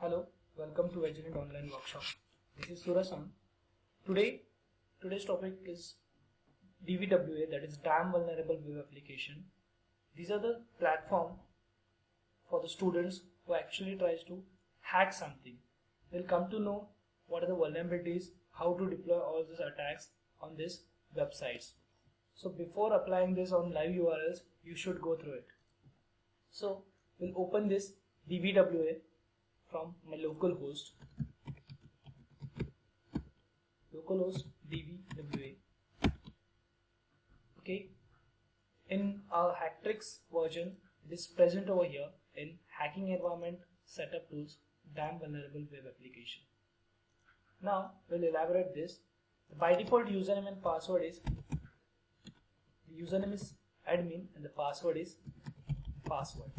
Hello, welcome to Vigilant Online Workshop. This is Surasan. Today's topic is DVWA, that is Damn Vulnerable Web Application. These are the platform for the students who actually tries to hack something. They'll come to know what are the vulnerabilities, how to deploy all these attacks on these websites. So before applying this on live URLs, you should go through it. So we'll open this DVWA from my localhost DVWA. Okay, in our Hacktricks version, it is present over here in Hacking Environment Setup Tools Damn Vulnerable Web Application. Now we'll elaborate this. By default, username and password is admin and the password is password.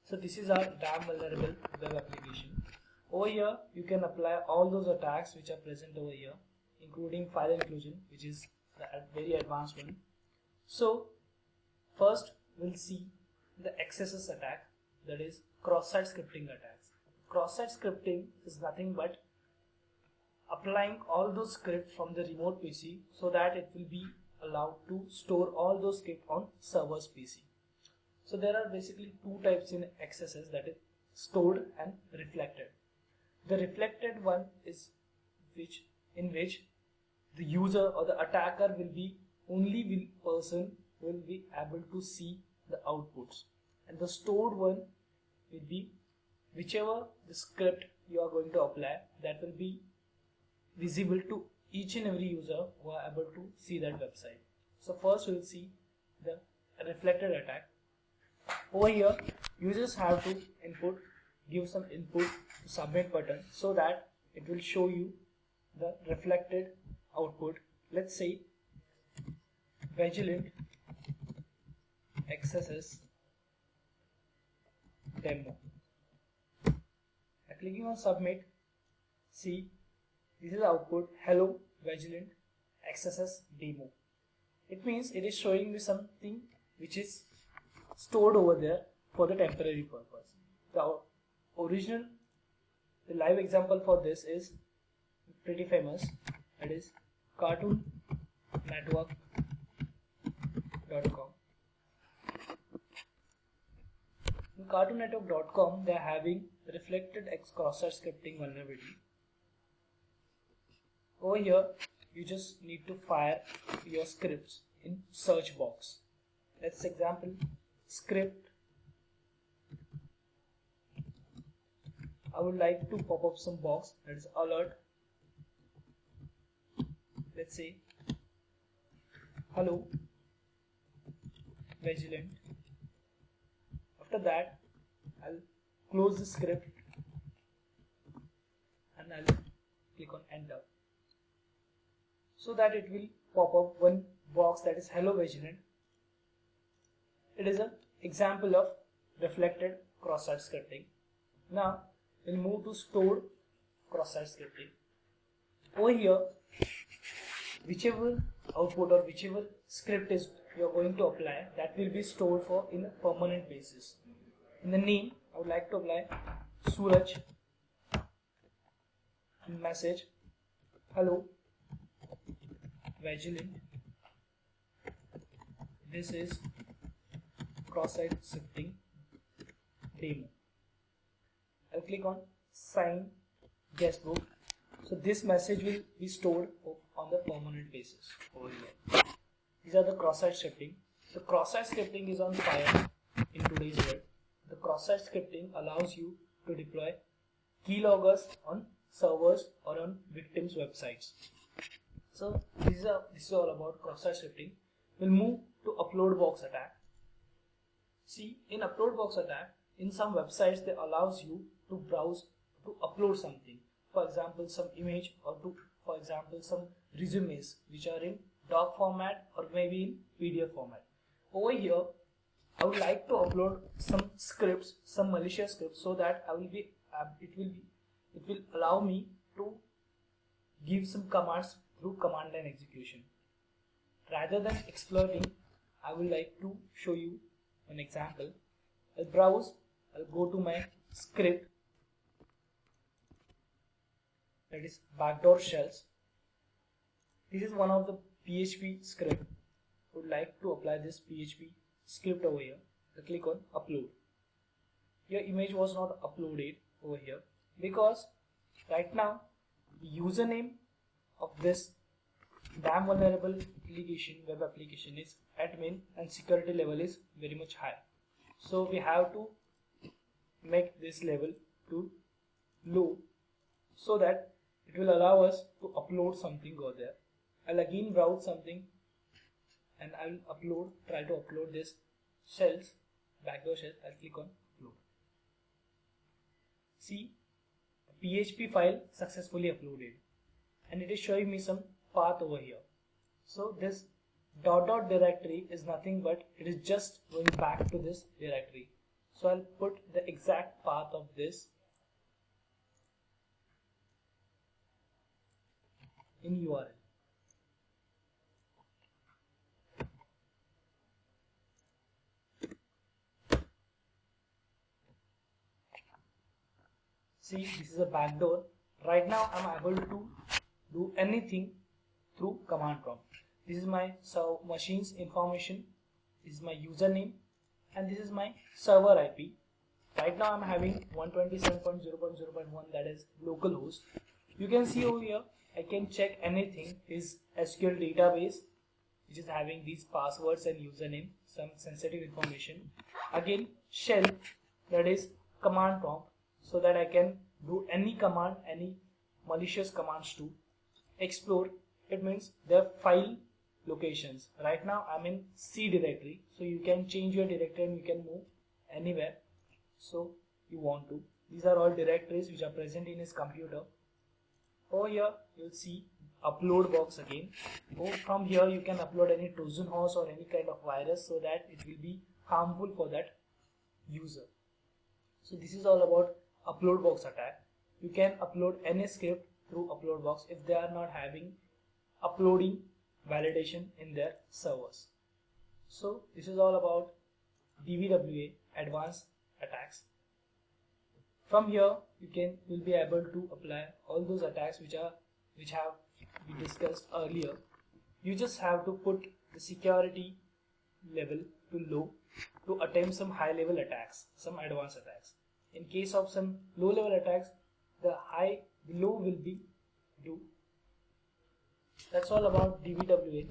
So this is our Damn Vulnerable Web Application. Over here you can apply all those attacks which are present over here, including file inclusion, which is the very advanced one. So first we'll see the XSS attack, that is cross-site scripting attacks. Cross-site scripting is nothing but applying all those scripts from the remote PC so that it will be allowed to store all those scripts on server's PC. So there are basically two types in XSS, that is stored and reflected. The reflected one is in which the user or the attacker will be person will be able to see the outputs, and the stored one will be whichever the script you are going to apply, that will be visible to each and every user who are able to see that website. So first we will see the reflected attack. Over here users have to give some input to submit button so that it will show you the reflected output. Let's say Vigilant XSS demo. Clicking on submit, see this is the output, hello Vigilant XSS demo. It means it is showing me something which is stored over there for the temporary purpose. The live example for this is pretty famous, that is CartoonNetwork.com. In CartoonNetwork.com they are having reflected cross-site scripting vulnerability. Over here you just need to fire your scripts in search box. Let's example script. I would like to pop up some box, that is alert. Let's say hello Vigilant. After that I'll close the script and I'll click on enter, so that it will pop up one box, that is hello Vigilant. It is an example of reflected cross-site scripting. Now we'll move to stored cross-site scripting. Over here, whichever output or whichever script is you are going to apply, that will be stored for in a permanent basis. In the name, I would like to apply Suraj. In message, hello Vigilant, this is cross-site scripting demo. I'll click on sign guestbook. So this message will be stored on the permanent basis over here. These are the cross-site scripting. The cross-site scripting is on fire in today's world. The cross-site scripting allows you to deploy keyloggers on servers or on victims' websites. So this is all about cross-site scripting. We'll move to upload box attack. See, in upload box attack, in some websites they allows you to browse to upload something, for example some image, or for example some resumes which are in doc format or maybe in PDF format. Over here I would like to upload some scripts, some malicious scripts, so that it will allow me to give some commands through command line execution. Rather than exploiting, I would like to show you an example. I'll browse, I'll go to my script that is backdoor shells. This is one of the PHP script. Would like to apply this PHP script over here. So click on upload. Your image was not uploaded over here because right now the username of this damn vulnerable application, web application, is admin and security level is very much high. So we have to make this level to low so that it will allow us to upload something over there. I'll again browse something and I'll try to upload this shells, backdoor shells. I'll click on upload. See, the PHP file successfully uploaded and it is showing me some path over here. So this dot directory is nothing but it is just going back to this directory. So I'll put the exact path of this in URL. See, this is a backdoor. Right now I'm able to do anything through command prompt. This is my machine's information, this is my username, and this is my server IP. Right now I'm having 127.0.0.1, that is localhost. You can see over here I can check anything, is SQL database which is having these passwords and username, some sensitive information. Again shell, that is command prompt, so that I can do any command, any malicious commands to explore. It means their file locations. Right now I'm in C directory, so you can change your directory and you can move anywhere so you want to. These are all directories which are present in his computer. Over here you'll see upload box again. From here you can upload any Trojan horse or any kind of virus so that it will be harmful for that user. So this is all about upload box attack. You can upload any script through upload box if they are not having uploading validation in their servers. So this is all about DVWA advanced attacks. From here you will be able to apply all those attacks which have been discussed earlier. You just have to put the security level to low to attempt some high level attacks, some advanced attacks. In case of some low level attacks, the low will be do. That's all about DVWA.